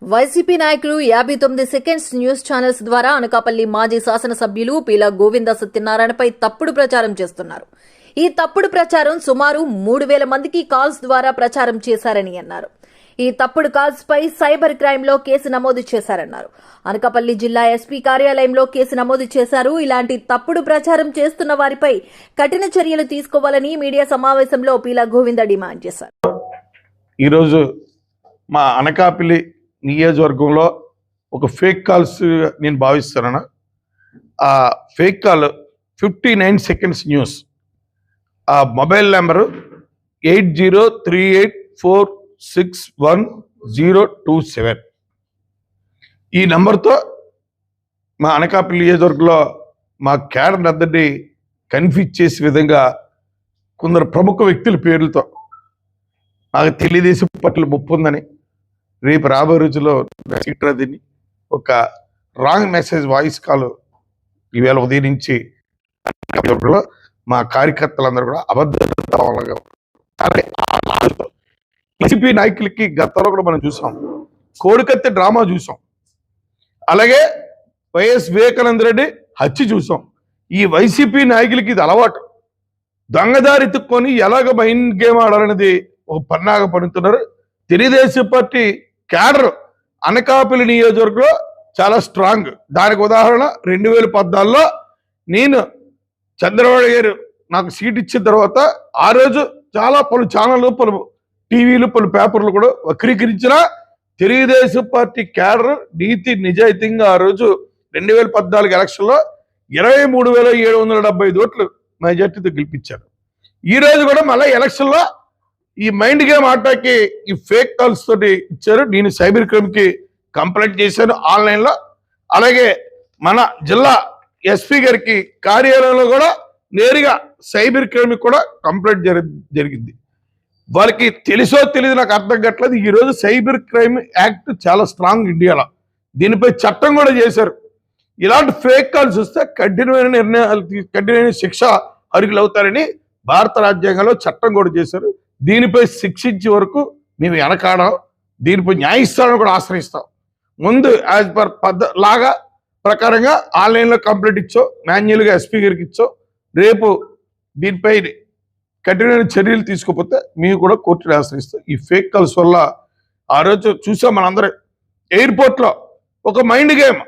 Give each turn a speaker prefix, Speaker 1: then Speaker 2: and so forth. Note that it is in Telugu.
Speaker 1: వైసీపీ నాయకులు 59 సెకండ్స్ న్యూస్ ఛానల్స్ ద్వారా అనకాపల్లి మాజీ శాసనసభ్యులు పీల గోవింద సత్యనారాయణపై తప్పుడు ప్రచారం చేస్తున్నారు. ఈ తప్పుడు ప్రచారం సుమారు 3000 మందికి కాల్స్ ద్వారా ప్రచారం చేశారని అన్నారు. ఈ తప్పుడు కాల్స్ పై సైబర్ క్రైమ్ లో కేసు నమోదు చేశారన్నారు. అనకాపల్లి జిల్లా ఎస్పీ కార్యాలయంలో కేసు నమోదు చేశారు. ఇలాంటి తప్పుడు ప్రచారం చేస్తున్న వారిపై కఠిన చర్యలు తీసుకోవాలని మీడియా సమావేశంలో పీల గోవింద డిమాండ్ చేశారు.
Speaker 2: ఈరోజు మా అనకాపల్లి నియోజకవర్గంలో ఒక ఫేక్ కాల్స్ నేను భావిస్తున్నాను. ఆ ఫేక్ కాల్ 59 సెకండ్స్ న్యూస్, ఆ మొబైల్ నెంబరు 8038461027. ఈ నెంబర్తో మా అనకాపల్లి నియోజకవర్గంలో మా క్యాడర్ అందరినీ కన్ఫ్యూజ్ చేసే విధంగా కొందరు ప్రముఖ వ్యక్తుల పేర్లతో నాకు తెలుగుదేశం పట్ల ముప్పు ఉందని, రేపు రాబోయే రోజుల్లో సీట్రదిని ఒక రాంగ్ మెసేజ్ వాయిస్ కాల్ ఈవేళ ఉదయం నుంచి మా కార్యకర్తలందరూ కూడా అబద్ధంగా వైసీపీ నాయకులకి గతంలో కూడా మనం చూసాం, కోడికత్తి డ్రామా చూసాం, అలాగే వైఎస్ వివేకానంద రెడ్డి హత్య చూసాం. ఈ వైసీపీ నాయకులకి ఇది అలవాటు. దొంగదారి ఎత్తుక్కొని ఎలాగ మైండ్ గేమ్ ఆడాలనేది ఒక పన్నాగ పడుతున్నారు. తెలుగుదేశం పార్టీ క్యాడర్ అనకాపల్లి నియోజకవర్గంలో చాలా స్ట్రాంగ్. దానికి ఉదాహరణ 2014లో నేను చంద్రబాబు గారు నాకు సీట్ ఇచ్చిన తర్వాత ఆ రోజు చాలా పలు ఛానళ్ళు, పలు టీవీలు, పలు పేపర్లు కూడా వక్రీకరించిన తెలుగుదేశం పార్టీ క్యాడర్ నీతి నిజాయితీగా ఆ రోజు 2014 ఎలక్షన్లో 23,775 ఓట్లు మెజార్టీతో గెలిపించారు. ఈ రోజు కూడా మళ్ళీ ఎలక్షన్లో ఈ మైండ్ గేమ్ ఆటకి ఈ ఫేక్ కాల్స్ తోటి ఇచ్చారు. నేను సైబర్ క్రైమ్ కి కంప్లైంట్ చేశాను ఆన్లైన్లో. అలాగే మన జిల్లా ఎస్పీ గారికి కార్యాలయంలో కూడా నేరుగా సైబర్ క్రైమ్ కూడా కంప్లైంట్ జరిగింది. వాళ్ళకి తెలుసో తెలియదు నాకు అర్థం కావట్లేదు. ఈరోజు సైబర్ క్రైమ్ యాక్ట్ చాలా స్ట్రాంగ్ ఇండియాలో, దీనిపై చట్టం కూడా చేశారు. ఇలాంటి ఫేక్ కాల్స్ వస్తే కఠినమైన నిర్ణయాలు, కఠినమైన శిక్ష అర్హులు అవుతారని భారత రాజ్యాంగంలో చట్టం కూడా చేశారు. దీనిపై శిక్షించే వరకు మేము వెనకాడం, దీనిపై న్యాయస్థానం కూడా ఆశ్రయిస్తాం. ముందు యాజ్ పర్ లాగా ప్రకారంగా ఆన్లైన్లో కంప్లైంట్ ఇచ్చో, మాన్యువల్గా ఎస్పీ గారికి ఇచ్చో, రేపు దీనిపై కఠినమైన చర్యలు తీసుకోకపోతే మేము కూడా కోర్టును ఆశ్రయిస్తాం. ఈ ఫేక్ కాల్స్ వల్ల ఆ రోజు చూసాం మనందరం, ఎయిర్పోర్ట్లో ఒక మైండ్ గేమ్